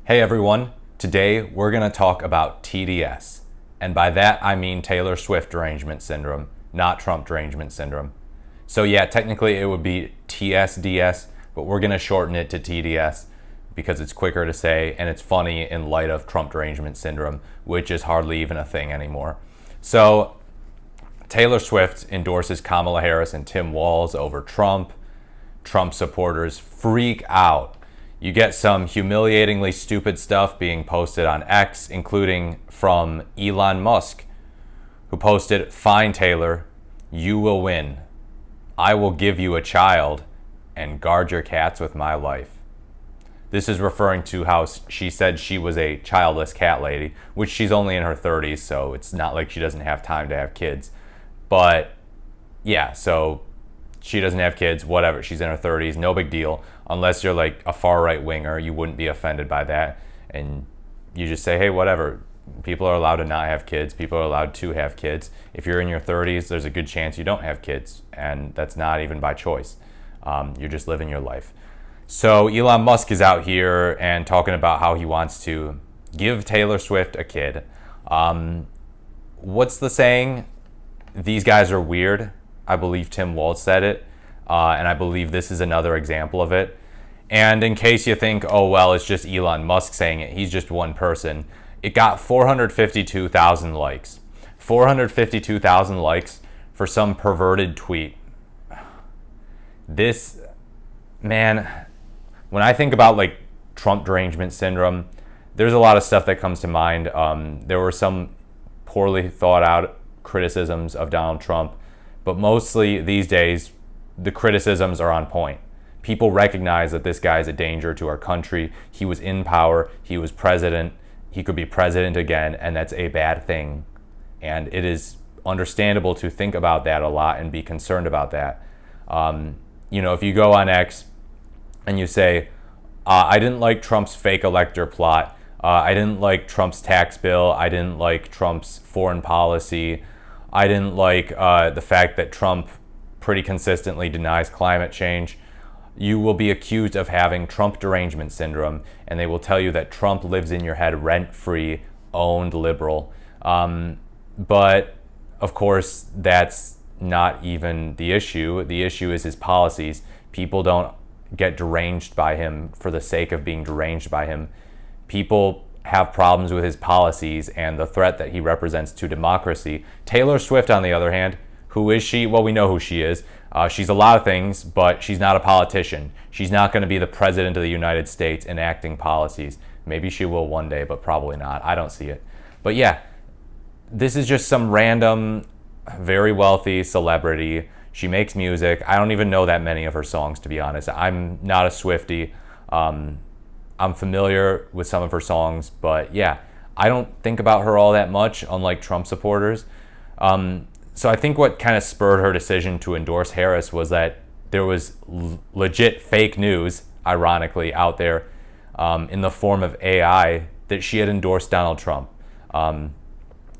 Hey everyone, today we're going to talk about TDS. And by that I mean Taylor Swift derangement syndrome, not Trump derangement syndrome. So yeah, technically it would be TSDS, but we're going to shorten it to TDS because it's quicker to say and it's funny in light of Trump derangement syndrome, which is hardly even a thing anymore. So Taylor Swift endorses Kamala Harris and Tim Walz over Trump. Trump supporters freak out. You get some humiliatingly stupid stuff being posted on X, including from Elon Musk, who posted, "Fine, Taylor, you will win. I will give you a child and guard your cats with my life." This is referring to how she said she was a childless cat lady, which she's only in her 30s, so it's not like she doesn't have time to have kids. But yeah, so she doesn't have kids, whatever. She's in her 30s, no big deal. Unless you're like a far right winger, you wouldn't be offended by that. And you just say, hey, whatever. People are allowed to not have kids. People are allowed to have kids. If you're in your 30s, there's a good chance you don't have kids. And that's not even by choice. You're just living your life. So Elon Musk is out here and talking about how he wants to give Taylor Swift a kid. What's the saying? These guys are weird. I believe Tim Walz said it, and I believe this is another example of it. And in case you think, oh, well, it's just Elon Musk saying it, he's just one person, it got 452,000 likes. 452,000 likes for some perverted tweet. This, man, when I think about like Trump derangement syndrome, there's a lot of stuff that comes to mind. There were some poorly thought out criticisms of Donald Trump, but mostly these days, the criticisms are on point. People recognize that this guy is a danger to our country. He was in power. He was president. He could be president again, and that's a bad thing. And it is understandable to think about that a lot and be concerned about that. If you go on X and you say, I didn't like Trump's fake elector plot. I didn't like Trump's tax bill. I didn't like Trump's foreign policy. I didn't like the fact that Trump pretty consistently denies climate change. You will be accused of having Trump derangement syndrome, and they will tell you that Trump lives in your head rent-free, owned liberal. But, of course, that's not even the issue. The issue is his policies. People don't get deranged by him for the sake of being deranged by him. People have problems with his policies and the threat that he represents to democracy. Taylor Swift, on the other hand, who is she? Well, we know who she is. She's a lot of things, but she's not a politician. She's not going to be the president of the United States enacting policies. Maybe she will one day, but probably not. I don't see it. But yeah, this is just some random, very wealthy celebrity. She makes music. I don't even know that many of her songs, to be honest. I'm not a Swiftie. I'm familiar with some of her songs, but yeah, I don't think about her all that much, unlike Trump supporters. So I think what kind of spurred her decision to endorse Harris was that there was legit fake news, ironically, out there in the form of AI that she had endorsed Donald Trump. And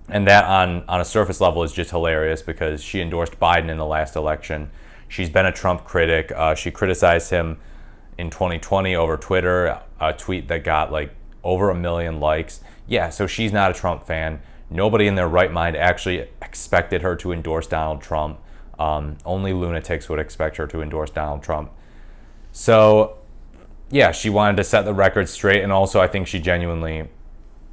that on a surface level is just hilarious because she endorsed Biden in the last election. She's been a Trump critic. She criticized him in 2020 over Twitter, a tweet that got like over 1 million likes. Yeah, so she's not a Trump fan. Nobody in their right mind actually expected her to endorse Donald Trump. Only lunatics would expect her to endorse Donald Trump. So, yeah, she wanted to set the record straight, and also I think she genuinely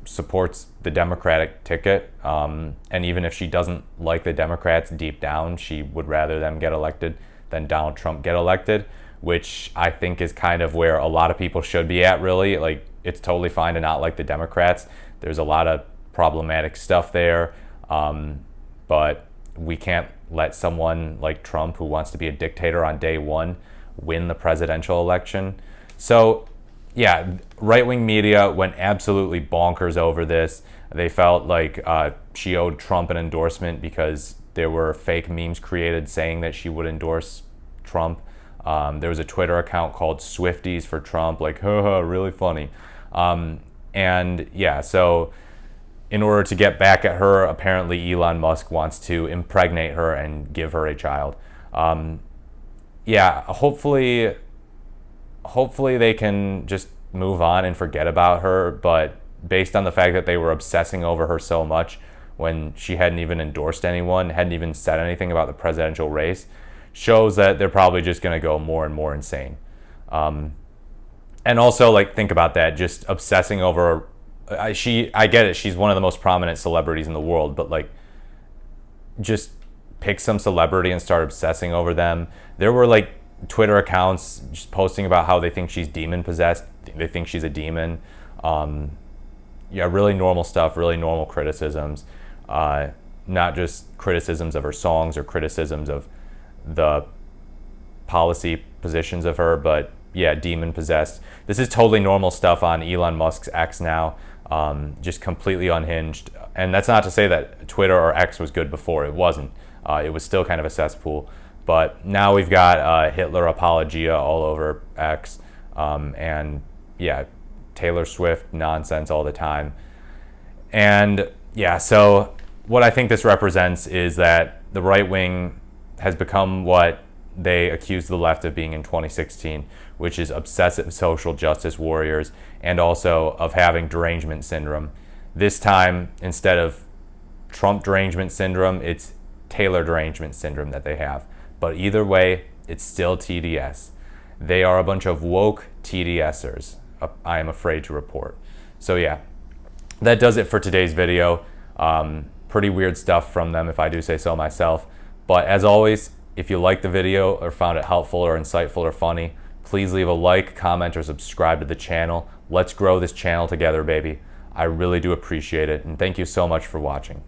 supports the Democratic ticket. And even if she doesn't like the Democrats deep down, she would rather them get elected than Donald Trump get elected, which I think is kind of where a lot of people should be at, really. Like, it's totally fine to not like the Democrats. There's a lot of problematic stuff there, but we can't let someone like Trump, who wants to be a dictator on day one, win the presidential election. So, yeah, right-wing media went absolutely bonkers over this. They felt like she owed Trump an endorsement because there were fake memes created saying that she would endorse Trump. There was a Twitter account called Swifties for Trump, like, haha, really funny. And yeah, so in order to get back at her, apparently Elon Musk wants to impregnate her and give her a child. Yeah, hopefully they can just move on and forget about her, but based on the fact that they were obsessing over her so much when she hadn't even endorsed anyone, hadn't even said anything about the presidential race, shows that they're probably just going to go more and more insane. And also, like, think about that, just obsessing over, I get it, she's one of the most prominent celebrities in the world, but like, just pick some celebrity and start obsessing over them. There were like Twitter accounts just posting about how they think she's demon possessed, they think she's a demon. Yeah, really normal stuff, really normal criticisms, not just criticisms of her songs or criticisms of the policy positions of her, but yeah, demon possessed. This is totally normal stuff on Elon Musk's X now, just completely unhinged. And that's not to say that Twitter or X was good before. It wasn't. It was still kind of a cesspool. But now we've got Hitler apologia all over X, and yeah, Taylor Swift nonsense all the time. And yeah, so what I think this represents is that the right wing has become what they accused the left of being in 2016, which is obsessive social justice warriors, and also of having derangement syndrome. This time, instead of Trump derangement syndrome, it's Taylor derangement syndrome that they have. But either way, it's still TDS. They are a bunch of woke TDSers, I am afraid to report. So yeah, that does it for today's video. Pretty weird stuff from them, if I do say so myself. But as always, if you liked the video or found it helpful or insightful or funny, please leave a like, comment, or subscribe to the channel. Let's grow this channel together, baby. I really do appreciate it, and thank you so much for watching.